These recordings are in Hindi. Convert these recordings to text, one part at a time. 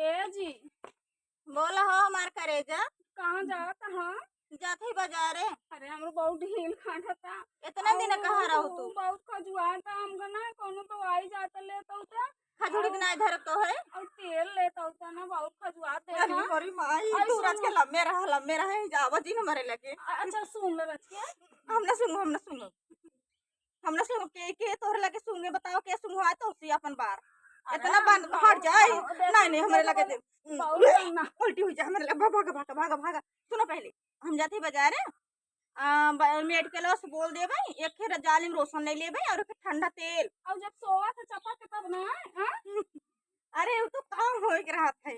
ए जी, बोला हो हमार करेजा। कहाँ जात कहाँ? जात ही बाजारे। अरे हमरो बहुत ढील खांडता। इतना दिन कहाँ रहो तू? बहुत खजुआता हमका ना कोनो तो आई जाता लेता होता खजूरी और बिना इधर तो है। और तेल लेता होता ना बहुत खजुआते अरे ना। मोरी माई आई तू राज के सुनो। लम्बे रहे जावा जी हमारे लगे। अच्छा सुन ले रच के। हमने सुनो के तोहरे लगे सुंगे बताओ के सुंगो आए तो उसी अपन बार अरे इतना बंद हट जाए। नहीं हमारे लगे बहुत करना। उल्टी हुई जाए हमारे लगे भागा भागा भागा भागा। सुनो पहले हम जाते बाजार मेडिकल से बोल दे भाई एक खेर जालिम रोशन ले ले भाई और एक ठंडा तेल। और जब सोवा तो चपा के तब ना हां। अरे वो तो काम हो के रहा था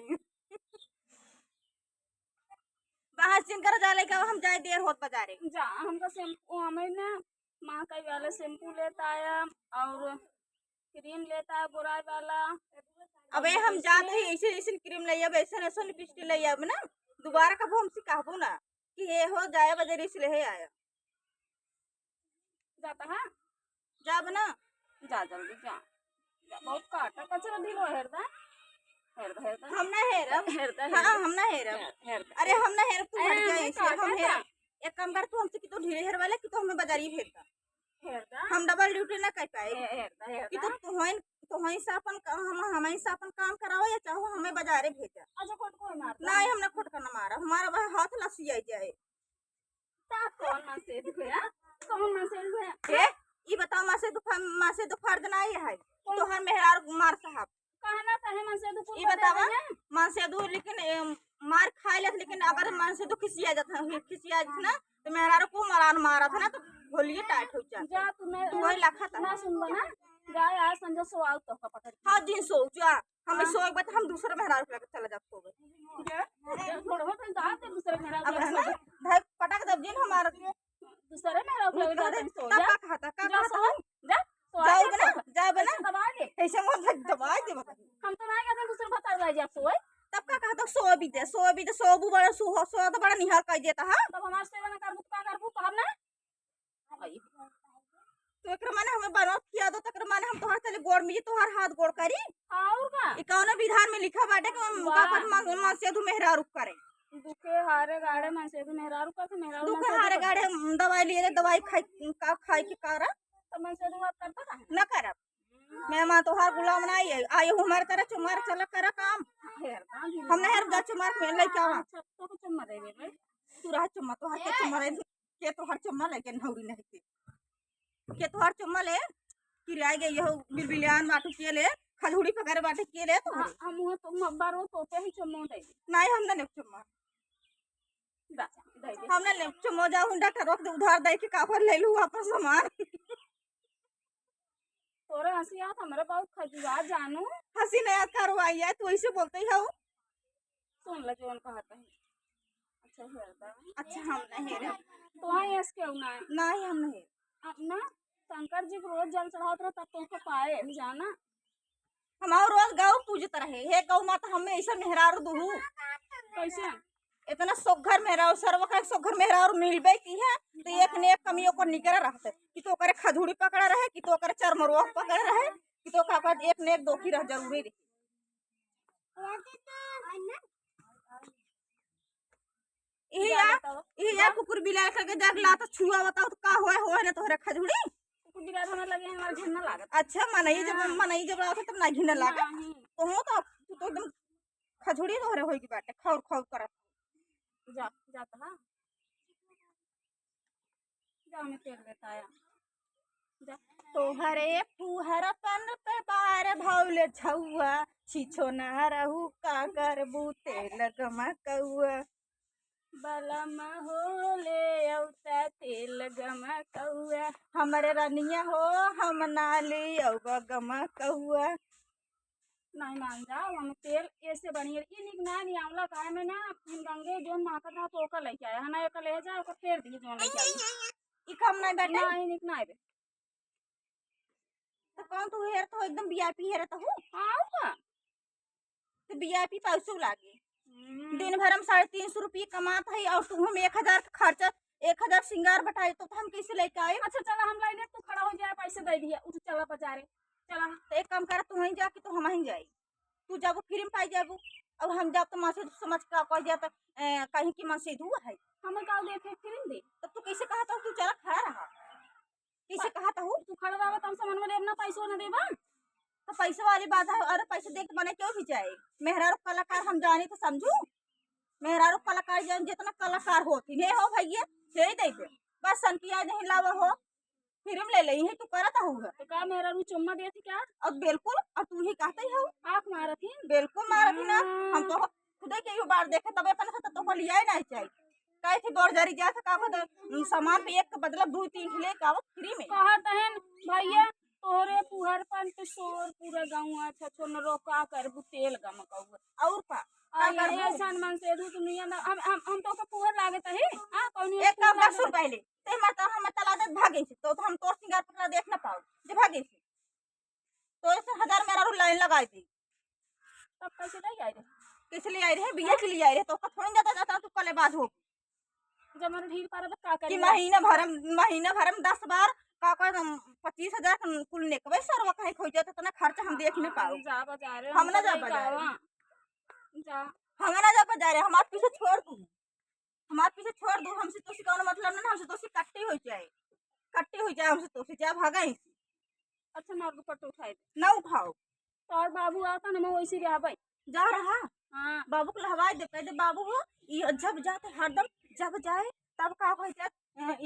बाहर सिन कर जाले का हम जाए देर होत बाजारे। जा हमका शैम्पू हमें ना माँ कई वाला शैम्पू लेता आया और क्रीम लेता है गोराई वाला। अबे हम जाते ही ऐसे ऐसे क्रीम ले अब ऐसे ऐसे लिपस्टिक ले अब ना दोबारा कब हमसे कहबो ना कि ये हो जाए बाजार इसलिए है आया जाता है जाब ना। जा जल्दी जा, जा बहुत काटा कचरा ढीलो हेरदा हेरदा हेरदा हम ना हेरब। हेरदा हाँ हम ना हेरब। हेरदा। अरे हम ना हेरब तू हट जा अरे ऐसे हम काटा हेरब। एक काम कर तू हमसे कि तो ढीले हेर वाले कि तो हमें बाजारी भेजता हेरदा हम डबल ड्यूटी ना कर पाए हेरदा कि हेरदा। तो वहीं से अपन हमें से अपन काम कराओ या चाहो हमें बाजारे भेजा। अच्छा कोट कोई मारता नहीं हमने खुद करना मारा हमारा वह हाथ लसी आई जाए। ता कौन मैसेज हुआ कौन मैसेज हुआ ए ई बताओ माँ से दोपहर दिन आई है तो हर मेहरार मार साहब कहना चाहे मैसेज को ई बतावा माँ से दो लेकिन मार खाए लेत लेकिन अगर माँ से तो खिसिया जाता ना तो मेहरार को मरान मारा था ना तो होलिए टाइट हो जाता। जा तुम्हें तू वही लाखा था ना सुन ना जा यार संजय सो आओ तो का पता हाँ दिन सो जा हमें सो एक बार हम दूसरे मेहरार को लेकर चला जाते हो थोड़ा बहुत दांत दूसरे मेरा अब है ना भाई पटक दब दिन हमारा दूसरे मेरा सो जा का खाता का जा सो जा जाओ बना दबा दे ऐसे मत दबा दे हम तो नहीं कहते दूसरे बता रहा जा सो तब का कहता सो भी तो बड़ा सो तो बड़ा निहार कर देता है तब हमारे सेवा ना करबू का करबू कहब ना तो एक माने हमें बनाओ किया दो तक माने हम तोहर चले गोड़ में तोहर हाथ गोड़ करी और का ई कौन विधान में लिखा बाटे कि हम बापन मां से दु मेहरा रुक करे दुखे हारे गाड़े में से तो मेहरारू का तो मेहरारू दुख हारे गाड़े दवाई लिए दवाई खाई के करा तो मैं से बात करता का न करब मैं मां तोहर गुलाम नहीं है आयो हमारे तरह चुमार चला करा काम हेरता हम ना हेर गा चुमार में ले क्या तो को चम्मा दे दे तू रह चुम्मा तोहर के चुम्मा के तोहर चुम्मा लेके नौरी नहीं के तोहर चुम्मा ले कि रह गई यहो बिलबिलियान बाटू के ले खजूरी पकड़ बाटे के ले तो हम वो तो बारो तो पे ही चम्मो दे नहीं हमने ने चुम्मा दे दे हमने ने चुम्मा जाऊं डॉक्टर रोक दे उधार दे के काफर ले लूं वापस सामान तोरे हंसी आत हमारे बहुत खजुआ जानू हंसी नया करवाई है तू ऐसे बोलते ही हो सुन ले जोन कहता है अच्छा हेरता अच्छा हम नहीं हेरे तो हां इसके ना नहीं हम नहीं अपना शंकर जी को रोज जल चढ़ावत रहा तब तो पाए जाना हमार रोज गौ पूजत रहे हे गौ माता हमें ऐसा मेहरारू दुहू कैसे इतना सोघर मेहरारू सर्वका सोघर मेहरारू मिलबे की है तो एक ने एक कमियों को निकल रहते कि तो करे खजूरी पकड़ा रहे कि तो करे चरमरोह पकड़ रहे कि तो का एक ने एक दोखी रह जरूरी रही या कुकुर बिलाल करके जाग लाता छुआ बताओ तो का होए ना तोहरे खजूरी कुछ बिराद होने लगे हमारा घिनना लागत अच्छा मनई जब आवत तब ना घिन लागा तो हो तो एकदम खजूरी तोहरे होई की बाटे खौर खौर करत जा जाता हां जा मैं तेल लेता आया जा तोहरे फुहर तन पे बार भौले छौआ छिछो ना रहू का करबू तेल गमकौआ बलम हो ले औता तेल गमकौआ हमरे रनिया हो हम नाली औ गमकौआ नहीं मान जाओ हम तेल ऐसे बढ़िया ये निक ना नहीं आंवला काहे में ना हम गंगे जोन माता था तो का लेके आया हना एक ले जा ओकर फेर दी जोन लेके आई ई काम नहीं बैठे नहीं निक ना बे तो कौन तू हेर तो एकदम वीआईपी हेर तो हूं हां का तो वीआईपी पैसों लागे दिन भर हम 350 रुपये कमात है और तू हम 1000 खर्चा 1000 सिंगार बटाई तो हम कैसे लेके आए। अच्छा चला हम लाइने तू खड़ा हो जाए पैसे दे दिए उठ चला बाजारे चला तो एक काम कर तू वहीं जाके तो हम वहीं जाई तू जाबो फिर पाई जाबो और हम जब तो मसीद समझ का कह जाता कहीं की मसीद हुआ है हमें का दे फिर दे तो तू कैसे कहा था तू चला खड़ा रहा कैसे कहा था तू खड़ा रहा तुम समझ में लेना पैसों न देबा तो पैसे वाली बात है अरे पैसे दे के बने क्यों भी जाए मेहरारू कलाकार हम जानी तो समझू मेहरारू कलाकार जान जितना कलाकार होती नहीं हो भैया दे दे दे बस सन की आज नहीं लावा हो फिर ले ले तू करता होगा तो का मेरा रू चुम्मा देती क्या और बिल्कुल और तू ही कहते ही हो आँख मारती बिल्कुल मारती ना हम तो खुदे के ही बार देखे तबे अपन से तो लिया ही नहीं चाहिए कहे थे बोर जरी जा था का सामान पे एक का बदला 2-3 ले का फ्री में कहा तहन भैया तोरे पुहर पंत शोर पूरा गाँव अच्छा छोन रोका कर तेल गम कौआ और का ऐसा मन से दू दुनिया ना हम तो का पुहर लागत है हां कौन एक काम कर सुन पहले ते माता हम तलादत भागे से तो हम तोर सिंगार पकड़ा देख ना पाओ जे भागे से तो ऐसे 1000 मेरा रू लाइन लगाई थी तब कैसे ले आई रे किस लिए आई रे बिया के लिए आई रे तो का थोड़ी जाता जाता तू कले बाद हो जब मन ढील पार का कर कि महीना भरम 10 बार का 25,000 कुल ने कबे सरवा कहीं खोई जाता तना खर्चा हम देख ना पाओ जा बजा रे हम ना जा बाजार जा हम ना जा बाजार हमारे पीछे छोड़ दू हमसे तो सिकाना मतलब ना हमसे तो कट्टी हो जाए हमसे तो जा भागा अच्छा मार दुपट्टा उठाए ना उठाओ तो और बाबू आता ना मैं वैसे रहा भाई जा रहा हां बाबू को हवाई दे कहते बाबू हो ये जब जाते हरदम जब जाए तब का कहते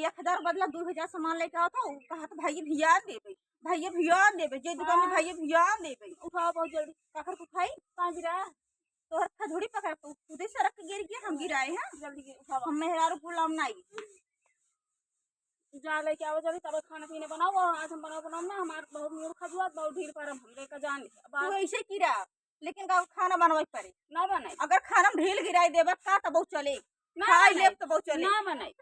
1000 बदला 2000 सामान लेके आओ तो कहा तो भाई भियान देबे जे दुकान में भाई भियान देबे उठाओ बहुत जल्दी काकर उठाई कहां गिरा तो हर खजूरी पकड़ तो खुदे सड़क के गिर गया हम गिराए हैं जल्दी उठाओ हम मेहरारू गुलाम नहीं जा लेके आओ जल्दी तब खाना पीने बनाओ और आज हम बनाओ ना हमारे बहुत मूड खजुआ बहुत ढील पर हम लेकर जान तू ऐसे गिरा लेकिन का खाना बनवाई पड़े ना बनाई अगर खाना में ढील गिराई देबा का तब चले ना खाई बनाई लेब तब चले ना बनाई